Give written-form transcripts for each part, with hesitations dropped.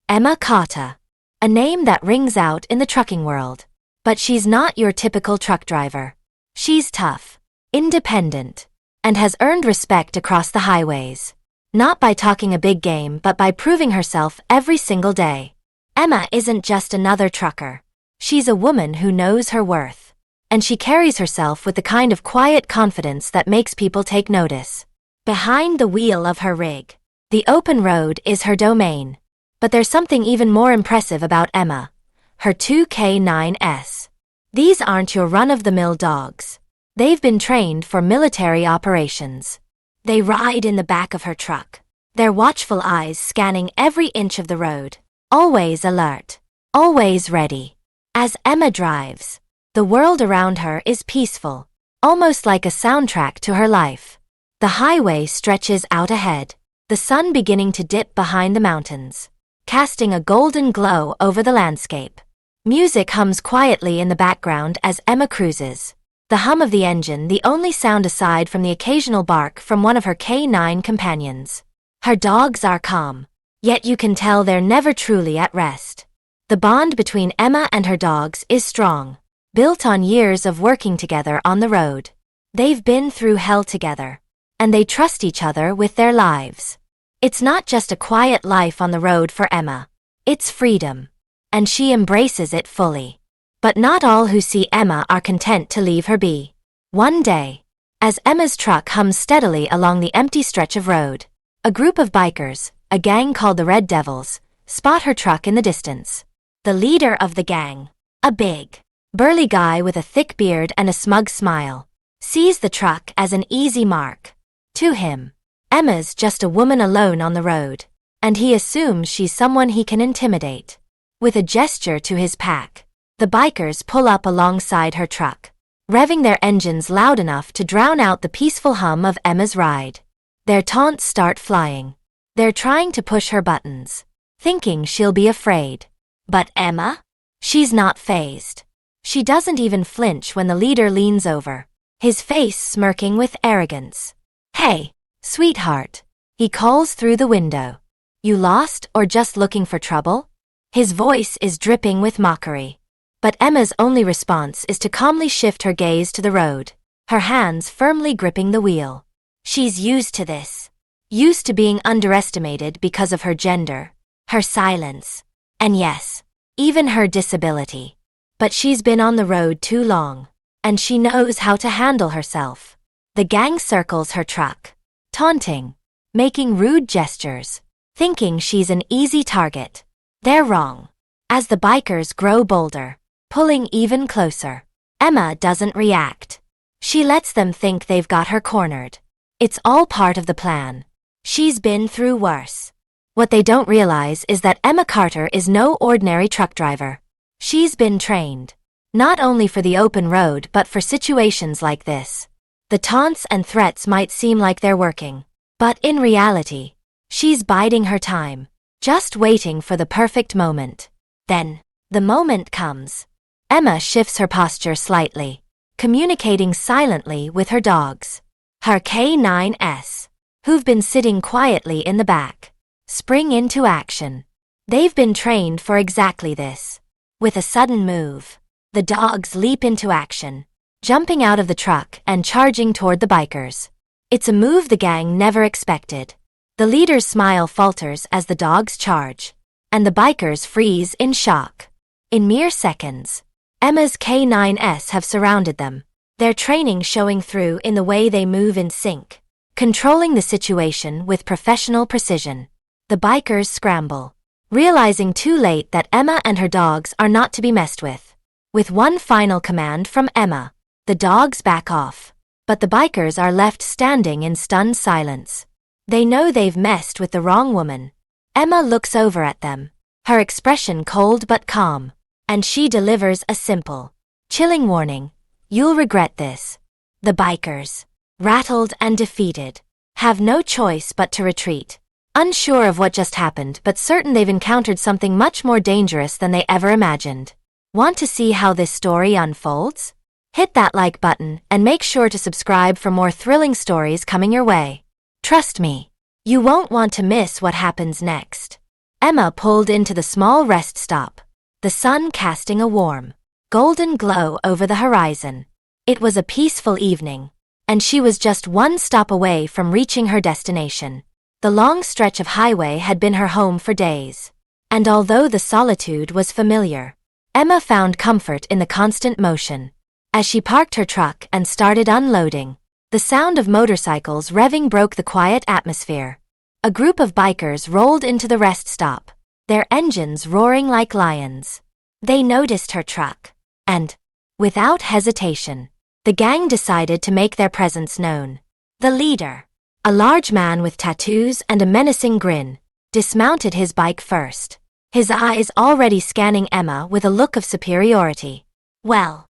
Emma Carter. A name that rings out in the trucking world. But she's not your typical truck driver. She's tough, independent, and has earned respect across the highways. Not by talking a big game but by proving herself every single day. Emma isn't just another trucker. She's a woman who knows her worth. And she carries herself with the kind of quiet confidence that makes people take notice. Behind the wheel of her rig, the open road is her domain. But there's something even more impressive about Emma. Her two K9s. These aren't your run-of-the-mill dogs. They've been trained for military operations. They ride in the back of her truck, their watchful eyes scanning every inch of the road, always alert, always ready. As Emma drives, the world around her is peaceful, almost like a soundtrack to her life. The highway stretches out ahead, the sun beginning to dip behind the mountains, casting a golden glow over the landscape. Music hums quietly in the background as Emma cruises. The hum of the engine the only sound aside from the occasional bark from one of her K9 companions. Her dogs are calm, yet you can tell they're never truly at rest. The bond between Emma and her dogs is strong, built on years of working together on the road. They've been through hell together, and they trust each other with their lives. It's not just a quiet life on the road for Emma. It's freedom, and she embraces it fully. But not all who see Emma are content to leave her be. One day, as Emma's truck hums steadily along the empty stretch of road, a group of bikers, a gang called the Red Devils, spot her truck in the distance. The leader of the gang, a big, burly guy with a thick beard and a smug smile, sees the truck as an easy mark. To him, Emma's just a woman alone on the road, and he assumes she's someone he can intimidate. With a gesture to his pack, the bikers pull up alongside her truck, revving their engines loud enough to drown out the peaceful hum of Emma's ride. Their taunts start flying. They're trying to push her buttons, thinking she'll be afraid. But Emma? She's not fazed. She doesn't even flinch when the leader leans over, his face smirking with arrogance. "Hey, sweetheart," he calls through the window. "You lost or just looking for trouble?" His voice is dripping with mockery. But Emma's only response is to calmly shift her gaze to the road, her hands firmly gripping the wheel. She's used to this. Used to being underestimated because of her gender, her silence, and yes, even her disability. But she's been on the road too long, and she knows how to handle herself. The gang circles her truck, taunting, making rude gestures, thinking she's an easy target. They're wrong. As the bikers grow bolder, pulling even closer, Emma doesn't react. She lets them think they've got her cornered. It's all part of the plan. She's been through worse. What they don't realize is that Emma Carter is no ordinary truck driver. She's been trained, not only for the open road but for situations like this. The taunts and threats might seem like they're working, but in reality, she's biding her time, just waiting for the perfect moment. Then, the moment comes. Emma shifts her posture slightly, communicating silently with her dogs. Her K9s, who've been sitting quietly in the back, spring into action. They've been trained for exactly this. With a sudden move, the dogs leap into action, jumping out of the truck and charging toward the bikers. It's a move the gang never expected. The leader's smile falters as the dogs charge, and the bikers freeze in shock. In mere seconds, Emma's K9s have surrounded them, their training showing through in the way they move in sync, controlling the situation with professional precision. The bikers scramble, realizing too late that Emma and her dogs are not to be messed with. With one final command from Emma, the dogs back off, but the bikers are left standing in stunned silence. They know they've messed with the wrong woman. Emma looks over at them, her expression cold but calm, and she delivers a simple, chilling warning. "You'll regret this." The bikers, rattled and defeated, have no choice but to retreat, unsure of what just happened but certain they've encountered something much more dangerous than they ever imagined. Want to see how this story unfolds? Hit that like button and make sure to subscribe for more thrilling stories coming your way. Trust me, you won't want to miss what happens next. Emma pulled into the small rest stop, the sun casting a warm, golden glow over the horizon. It was a peaceful evening, and she was just one stop away from reaching her destination. The long stretch of highway had been her home for days, and although the solitude was familiar, Emma found comfort in the constant motion. As she parked her truck and started unloading, the sound of motorcycles revving broke the quiet atmosphere. A group of bikers rolled into the rest stop, their engines roaring like lions. They noticed her truck, and, without hesitation, the gang decided to make their presence known. The leader, a large man with tattoos and a menacing grin, dismounted his bike first, his eyes already scanning Emma with a look of superiority. Well,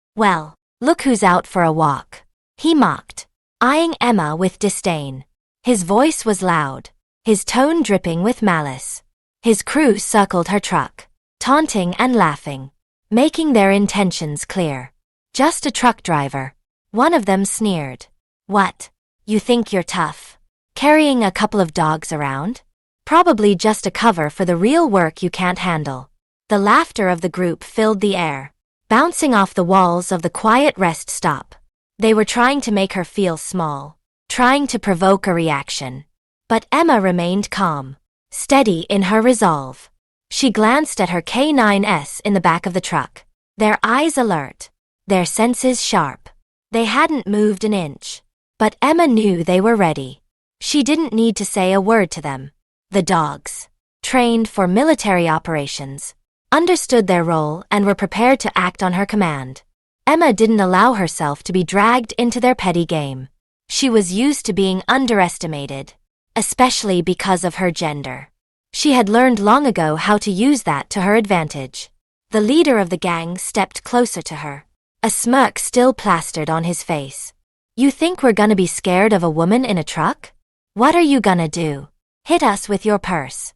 look who's out for a walk," he mocked, eyeing Emma with disdain. His voice was loud, his tone dripping with malice. His crew circled her truck, taunting and laughing, making their intentions clear. "Just a truck driver," one of them sneered. "What, you think you're tough? Carrying a couple of dogs around? Probably just a cover for the real work you can't handle." The laughter of the group filled the air, bouncing off the walls of the quiet rest stop. They were trying to make her feel small, trying to provoke a reaction. But Emma remained calm, steady in her resolve. She glanced at her K9s in the back of the truck, their eyes alert, their senses sharp. They hadn't moved an inch, but Emma knew they were ready. She didn't need to say a word to them. The dogs, trained for military operations, understood their role and were prepared to act on her command. Emma didn't allow herself to be dragged into their petty game. She was used to being underestimated, especially because of her gender. She had learned long ago how to use that to her advantage. The leader of the gang stepped closer to her, a smirk still plastered on his face. "You think we're gonna be scared of a woman in a truck? What are you gonna do? Hit us with your purse?"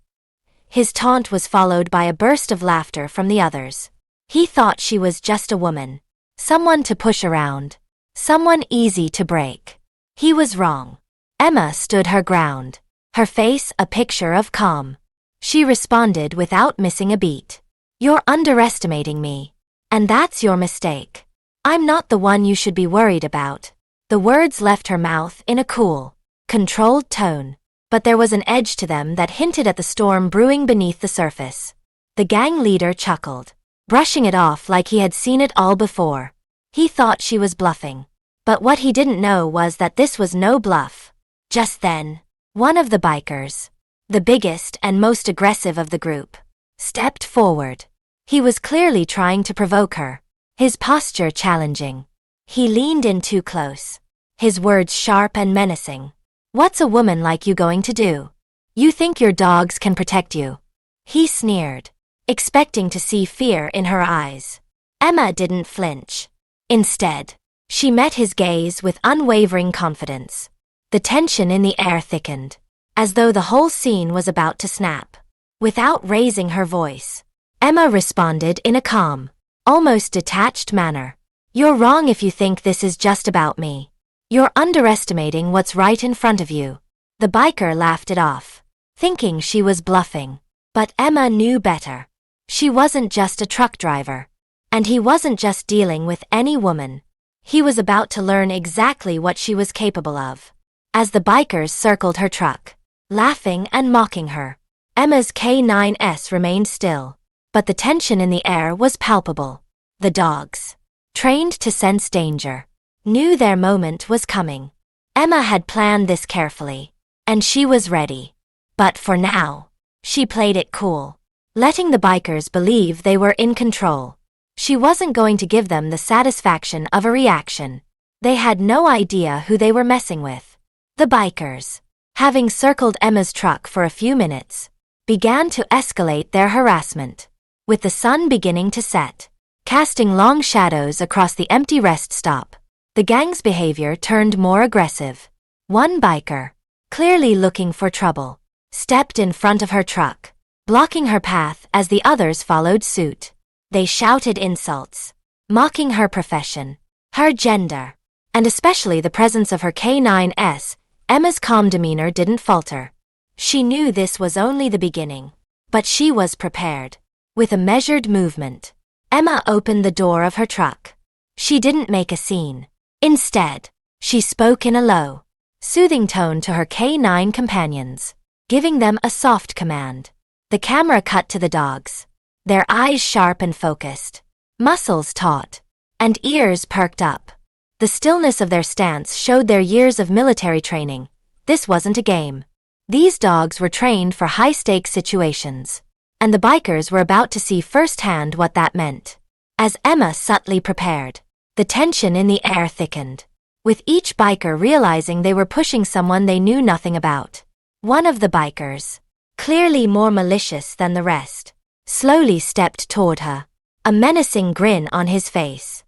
His taunt was followed by a burst of laughter from the others. He thought she was just a woman, someone to push around, someone easy to break. He was wrong. Emma stood her ground, her face a picture of calm. She responded without missing a beat. "You're underestimating me, and that's your mistake. I'm not the one you should be worried about." The words left her mouth in a cool, controlled tone, but there was an edge to them that hinted at the storm brewing beneath the surface. The gang leader chuckled, brushing it off like he had seen it all before. He thought she was bluffing, but what he didn't know was that this was no bluff. Just then, one of the bikers, the biggest and most aggressive of the group, stepped forward. He was clearly trying to provoke her, his posture challenging. He leaned in too close, his words sharp and menacing. "What's a woman like you going to do? You think your dogs can protect you?" He sneered, expecting to see fear in her eyes. Emma didn't flinch. Instead, she met his gaze with unwavering confidence. The tension in the air thickened, as though the whole scene was about to snap. Without raising her voice, Emma responded in a calm, almost detached manner. "You're wrong if you think this is just about me. You're underestimating what's right in front of you." The biker laughed it off, thinking she was bluffing. But Emma knew better. She wasn't just a truck driver, and he wasn't just dealing with any woman. He was about to learn exactly what she was capable of. As the bikers circled her truck, laughing and mocking her, Emma's K9s remained still, but the tension in the air was palpable. The dogs, trained to sense danger, knew their moment was coming. Emma had planned this carefully, and she was ready. But for now, she played it cool, letting the bikers believe they were in control. She wasn't going to give them the satisfaction of a reaction. They had no idea who they were messing with. The bikers, having circled Emma's truck for a few minutes, began to escalate their harassment. With the sun beginning to set, casting long shadows across the empty rest stop, the gang's behavior turned more aggressive. One biker, clearly looking for trouble, stepped in front of her truck, blocking her path as the others followed suit. They shouted insults, mocking her profession, her gender, and especially the presence of her K9s. Emma's calm demeanor didn't falter. She knew this was only the beginning. But she was prepared. With a measured movement, Emma opened the door of her truck. She didn't make a scene. Instead, she spoke in a low, soothing tone to her K9 companions, giving them a soft command. The camera cut to the dogs, their eyes sharp and focused, muscles taut, and ears perked up. The stillness of their stance showed their years of military training. This wasn't a game. These dogs were trained for high-stakes situations, and the bikers were about to see firsthand what that meant. As Emma subtly prepared, the tension in the air thickened, with each biker realizing they were pushing someone they knew nothing about. One of the bikers, clearly more malicious than the rest, slowly stepped toward her, a menacing grin on his face.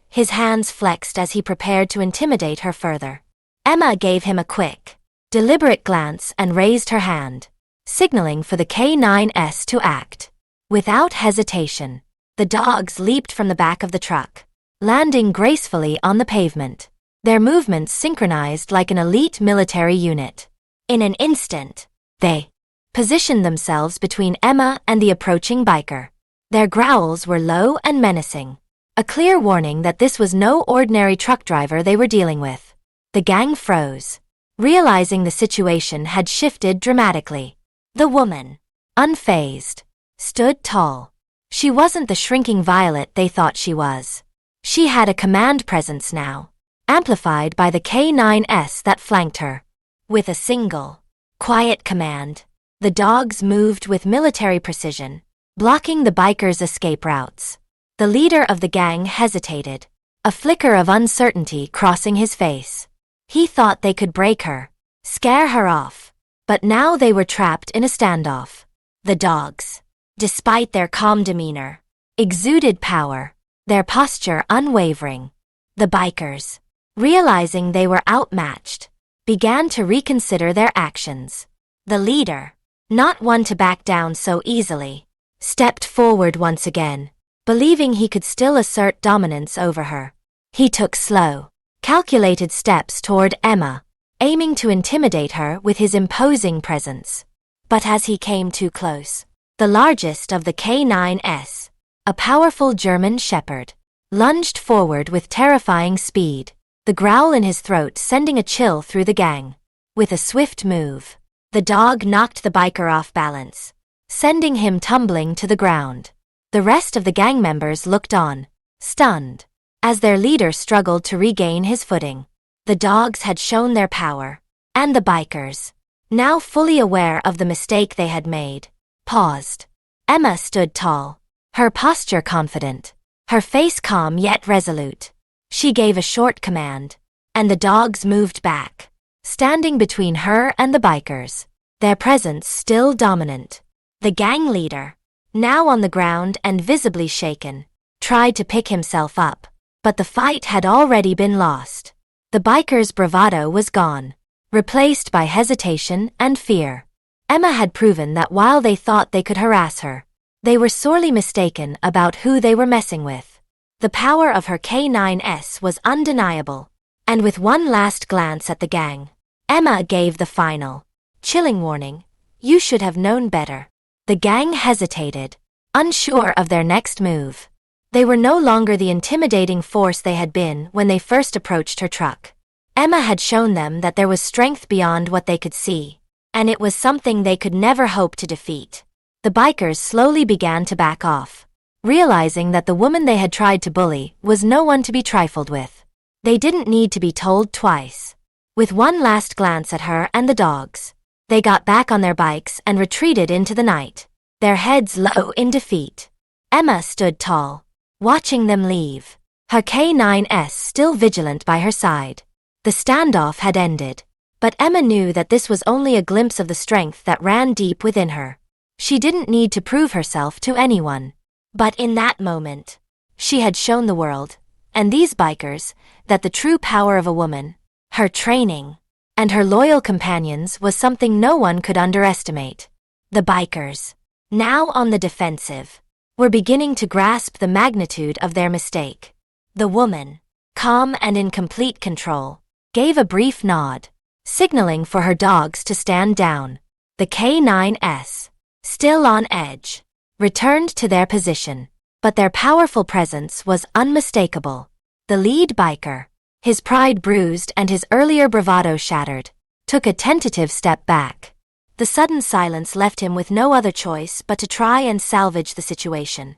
His hands flexed as he prepared to intimidate her further. Emma gave him a quick, deliberate glance and raised her hand, signaling for the K9s to act. Without hesitation, the dogs leaped from the back of the truck, landing gracefully on the pavement, their movements synchronized like an elite military unit. In an instant, they positioned themselves between Emma and the approaching biker. Their growls were low and menacing, a clear warning that this was no ordinary truck driver they were dealing with. The gang froze, realizing the situation had shifted dramatically. The woman, unfazed, stood tall. She wasn't the shrinking violet they thought she was. She had a command presence now, amplified by the K9s that flanked her. With a single, quiet command, the dogs moved with military precision, blocking the bikers' escape routes. The leader of the gang hesitated, a flicker of uncertainty crossing his face. He thought they could break her, scare her off, but now they were trapped in a standoff. The dogs, despite their calm demeanor, exuded power, their posture unwavering. The bikers, realizing they were outmatched, began to reconsider their actions. The leader, not one to back down so easily, stepped forward once again, believing he could still assert dominance over her. He took slow, calculated steps toward Emma, aiming to intimidate her with his imposing presence. But as he came too close, the largest of the K9s, a powerful German shepherd, lunged forward with terrifying speed, the growl in his throat sending a chill through the gang. With a swift move, the dog knocked the biker off balance, sending him tumbling to the ground. The rest of the gang members looked on, stunned, as their leader struggled to regain his footing. The dogs had shown their power, and the bikers, now fully aware of the mistake they had made, paused. Emma stood tall, her posture confident, her face calm yet resolute. She gave a short command, and the dogs moved back, standing between her and the bikers, their presence still dominant. The gang leader, now on the ground and visibly shaken, tried to pick himself up, but the fight had already been lost. The bikers' bravado was gone, replaced by hesitation and fear. Emma had proven that while they thought they could harass her, they were sorely mistaken about who they were messing with. The power of her K9s was undeniable, and with one last glance at the gang, Emma gave the final, chilling warning, "You should have known better." The gang hesitated, unsure of their next move. They were no longer the intimidating force they had been when they first approached her truck. Emma had shown them that there was strength beyond what they could see, and it was something they could never hope to defeat. The bikers slowly began to back off, realizing that the woman they had tried to bully was no one to be trifled with. They didn't need to be told twice. With one last glance at her and the dogs, they got back on their bikes and retreated into the night, their heads low in defeat. Emma stood tall, watching them leave, her K9s still vigilant by her side. The standoff had ended, but Emma knew that this was only a glimpse of the strength that ran deep within her. She didn't need to prove herself to anyone. But in that moment, she had shown the world, and these bikers, that the true power of a woman, her training, and her loyal companions was something no one could underestimate. The bikers, now on the defensive, were beginning to grasp the magnitude of their mistake. The woman, calm and in complete control, gave a brief nod, signaling for her dogs to stand down. The K9s, still on edge, returned to their position. But their powerful presence was unmistakable. The lead biker, his pride bruised and his earlier bravado shattered, took a tentative step back. The sudden silence left him with no other choice but to try and salvage the situation.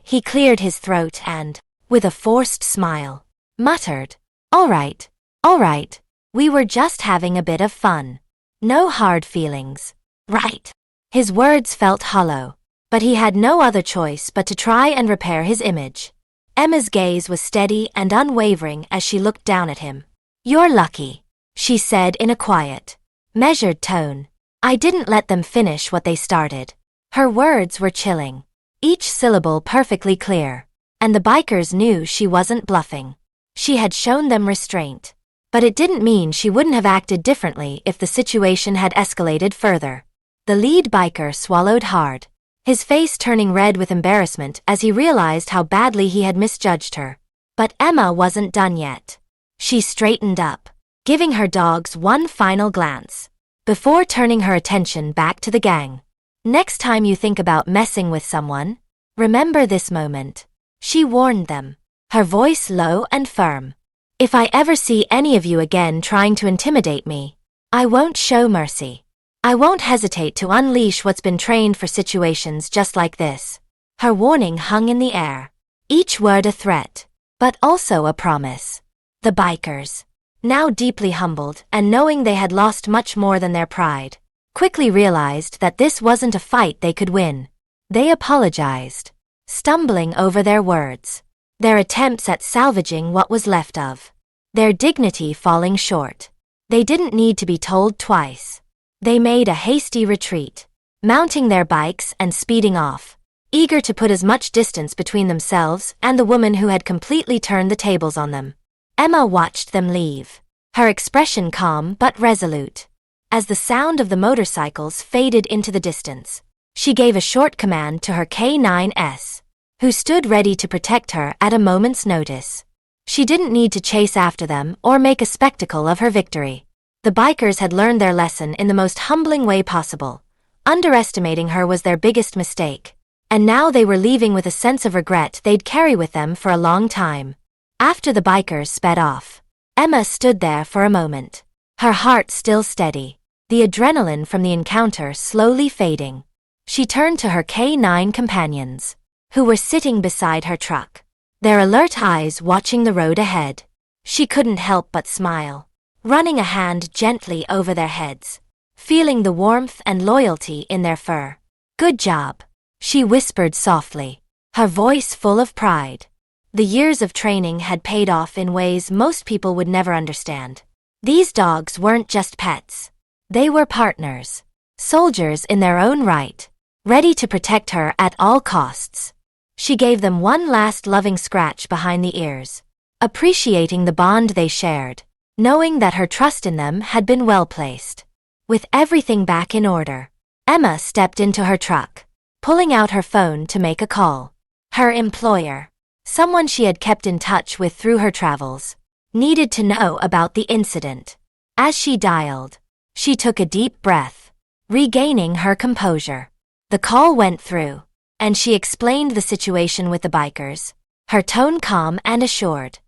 He cleared his throat and, with a forced smile, muttered, all right, we were just having a bit of fun. No hard feelings, right?" His words felt hollow, but he had no other choice but to try and repair his image. Emma's gaze was steady and unwavering as she looked down at him. "You're lucky," she said in a quiet, measured tone. "I didn't let them finish what they started." Her words were chilling, each syllable perfectly clear, and the bikers knew she wasn't bluffing. She had shown them restraint, but it didn't mean she wouldn't have acted differently if the situation had escalated further. The lead biker swallowed hard, his face turning red with embarrassment as he realized how badly he had misjudged her. But Emma wasn't done yet. She straightened up, giving her dogs one final glance, before turning her attention back to the gang. "Next time you think about messing with someone, remember this moment," she warned them, her voice low and firm. "If I ever see any of you again trying to intimidate me, I won't show mercy. I won't hesitate to unleash what's been trained for situations just like this." Her warning hung in the air, each word a threat, but also a promise. The bikers, now deeply humbled and knowing they had lost much more than their pride, quickly realized that this wasn't a fight they could win. They apologized, stumbling over their words, their attempts at salvaging what was left of, their dignity falling short. They didn't need to be told twice. They made a hasty retreat, mounting their bikes and speeding off, eager to put as much distance between themselves and the woman who had completely turned the tables on them. Emma watched them leave, her expression calm but resolute. As the sound of the motorcycles faded into the distance, she gave a short command to her K9s, who stood ready to protect her at a moment's notice. She didn't need to chase after them or make a spectacle of her victory. The bikers had learned their lesson in the most humbling way possible. Underestimating her was their biggest mistake, and now they were leaving with a sense of regret they'd carry with them for a long time. After the bikers sped off, Emma stood there for a moment, her heart still steady, the adrenaline from the encounter slowly fading. She turned to her K9 companions, who were sitting beside her truck, their alert eyes watching the road ahead. She couldn't help but smile, running a hand gently over their heads, feeling the warmth and loyalty in their fur. "Good job," she whispered softly, her voice full of pride. The years of training had paid off in ways most people would never understand. These dogs weren't just pets. They were partners, soldiers in their own right, ready to protect her at all costs. She gave them one last loving scratch behind the ears, appreciating the bond they shared, knowing that her trust in them had been well placed. With everything back in order, Emma stepped into her truck, pulling out her phone to make a call. Her employer, someone she had kept in touch with through her travels, needed to know about the incident. As she dialed, she took a deep breath, regaining her composure. The call went through, and she explained the situation with the bikers, her tone calm and assured.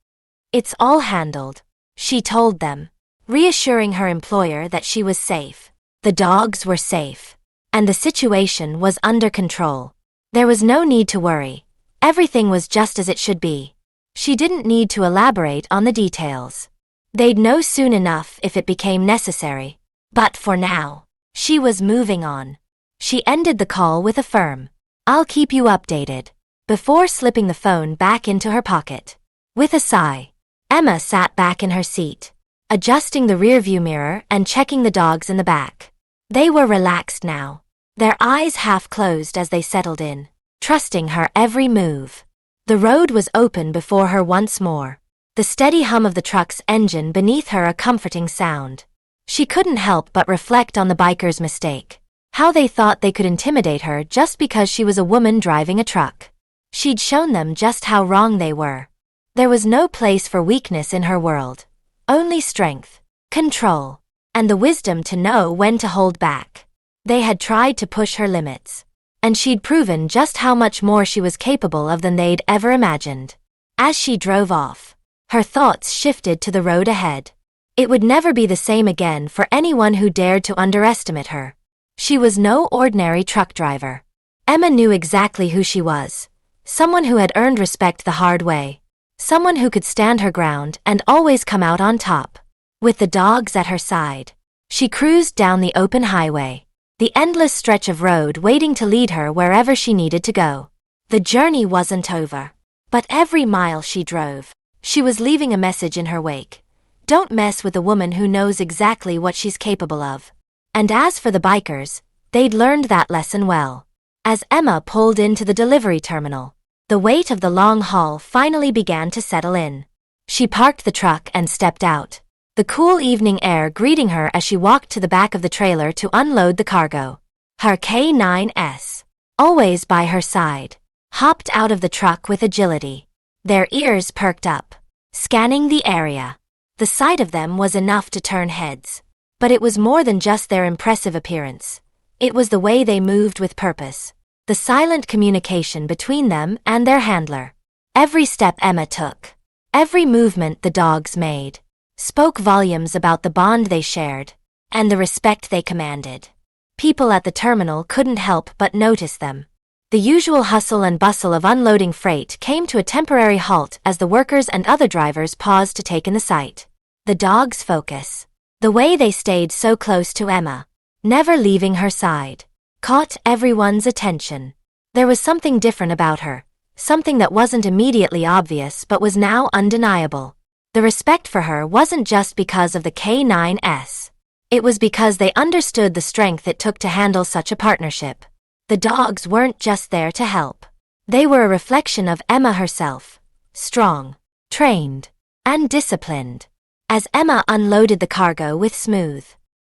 "It's all handled," she told them, reassuring her employer that she was safe. The dogs were safe, and the situation was under control. There was no need to worry. Everything was just as it should be. She didn't need to elaborate on the details. They'd know soon enough if it became necessary. But for now, she was moving on. She ended the call with a firm, "I'll keep you updated," before slipping the phone back into her pocket. With a sigh, Emma sat back in her seat, adjusting the rearview mirror and checking the dogs in the back. They were relaxed now, their eyes half closed as they settled in, trusting her every move. The road was open before her once more, the steady hum of the truck's engine beneath her a comforting sound. She couldn't help but reflect on the bikers' mistake, how they thought they could intimidate her just because she was a woman driving a truck. She'd shown them just how wrong they were. There was no place for weakness in her world, only strength, control, and the wisdom to know when to hold back. They had tried to push her limits, and she'd proven just how much more she was capable of than they'd ever imagined. As she drove off, her thoughts shifted to the road ahead. It would never be the same again for anyone who dared to underestimate her. She was no ordinary truck driver. Emma knew exactly who she was. Someone who had earned respect the hard way. Someone who could stand her ground and always come out on top. With the dogs at her side, she cruised down the open highway, the endless stretch of road waiting to lead her wherever she needed to go. The journey wasn't over, but every mile she drove, she was leaving a message in her wake. Don't mess with a woman who knows exactly what she's capable of. And as for the bikers, they'd learned that lesson well. As Emma pulled into the delivery terminal, the weight of the long haul finally began to settle in. She parked the truck and stepped out, the cool evening air greeting her as she walked to the back of the trailer to unload the cargo. Her K9s, always by her side, hopped out of the truck with agility. Their ears perked up, scanning the area. The sight of them was enough to turn heads. But it was more than just their impressive appearance. It was the way they moved with purpose, the silent communication between them and their handler. Every step Emma took, every movement the dogs made, spoke volumes about the bond they shared and the respect they commanded. People at the terminal couldn't help but notice them. The usual hustle and bustle of unloading freight came to a temporary halt as the workers and other drivers paused to take in the sight. The dogs' focus, the way they stayed so close to Emma, never leaving her side, caught everyone's attention. There was something different about her, something that wasn't immediately obvious but was now undeniable. The respect for her wasn't just because of the K9s. It was because they understood the strength it took to handle such a partnership. The dogs weren't just there to help. They were a reflection of Emma herself, strong, trained, and disciplined. As Emma unloaded the cargo with smooth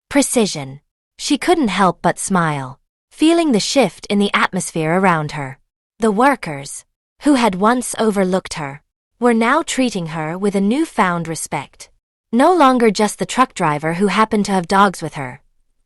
precision, she couldn't help but smile, feeling the shift in the atmosphere around her. The workers, who had once overlooked her, were now treating her with a newfound respect. No longer just the truck driver who happened to have dogs with her.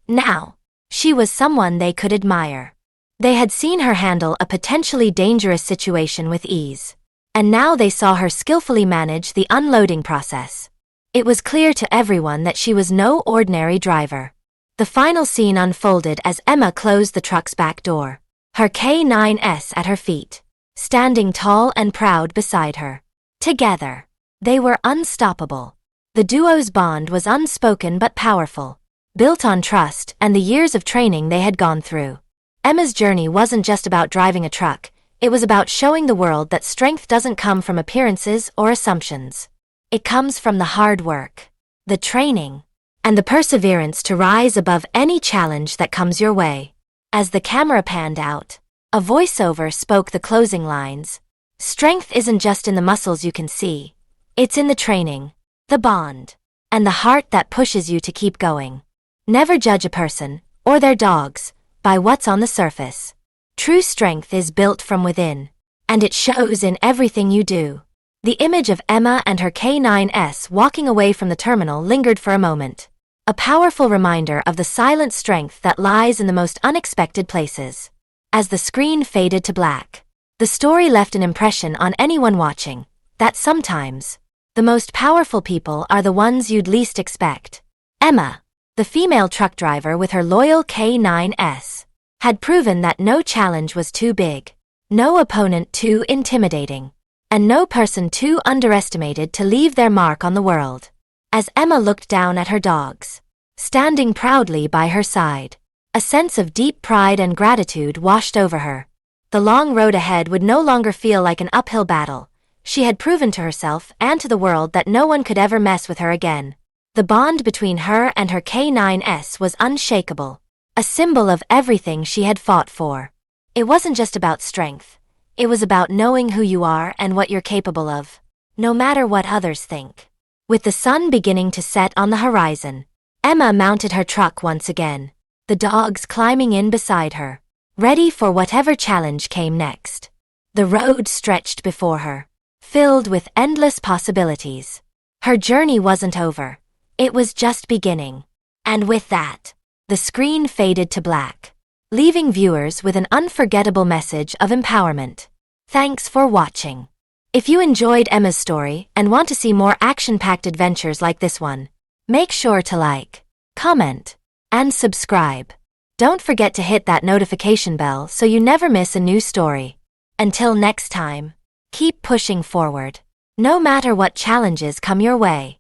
Now, she was someone they could admire. They had seen her handle a potentially dangerous situation with ease, and now they saw her skillfully manage the unloading process. It was clear to everyone that she was no ordinary driver. The final scene unfolded as Emma closed the truck's back door, her K9s at her feet, standing tall and proud beside her. Together, they were unstoppable. The duo's bond was unspoken but powerful, built on trust and the years of training they had gone through. Emma's journey wasn't just about driving a truck, it was about showing the world that strength doesn't come from appearances or assumptions. It comes from the hard work, the training, and the perseverance to rise above any challenge that comes your way. As the camera panned out, a voiceover spoke the closing lines. Strength isn't just in the muscles you can see. It's in the training, the bond, and the heart that pushes you to keep going. Never judge a person, or their dogs, by what's on the surface. True strength is built from within, and it shows in everything you do. The image of Emma and her K9s walking away from the terminal lingered for a moment. A powerful reminder of the silent strength that lies in the most unexpected places. As the screen faded to black, the story left an impression on anyone watching, that sometimes, the most powerful people are the ones you'd least expect. Emma, the female truck driver with her loyal K9s, had proven that no challenge was too big, no opponent too intimidating, and no person too underestimated to leave their mark on the world. As Emma looked down at her dogs, standing proudly by her side, a sense of deep pride and gratitude washed over her. The long road ahead would no longer feel like an uphill battle. She had proven to herself and to the world that no one could ever mess with her again. The bond between her and her K9s was unshakable, a symbol of everything she had fought for. It wasn't just about strength. It was about knowing who you are and what you're capable of, no matter what others think. With the sun beginning to set on the horizon, Emma mounted her truck once again, the dogs climbing in beside her, ready for whatever challenge came next. The road stretched before her, filled with endless possibilities. Her journey wasn't over. It was just beginning. And with that, the screen faded to black, leaving viewers with an unforgettable message of empowerment. Thanks for watching. If you enjoyed Emma's story and want to see more action-packed adventures like this one, make sure to like, comment, and subscribe. Don't forget to hit that notification bell so you never miss a new story. Until next time, keep pushing forward, no matter what challenges come your way.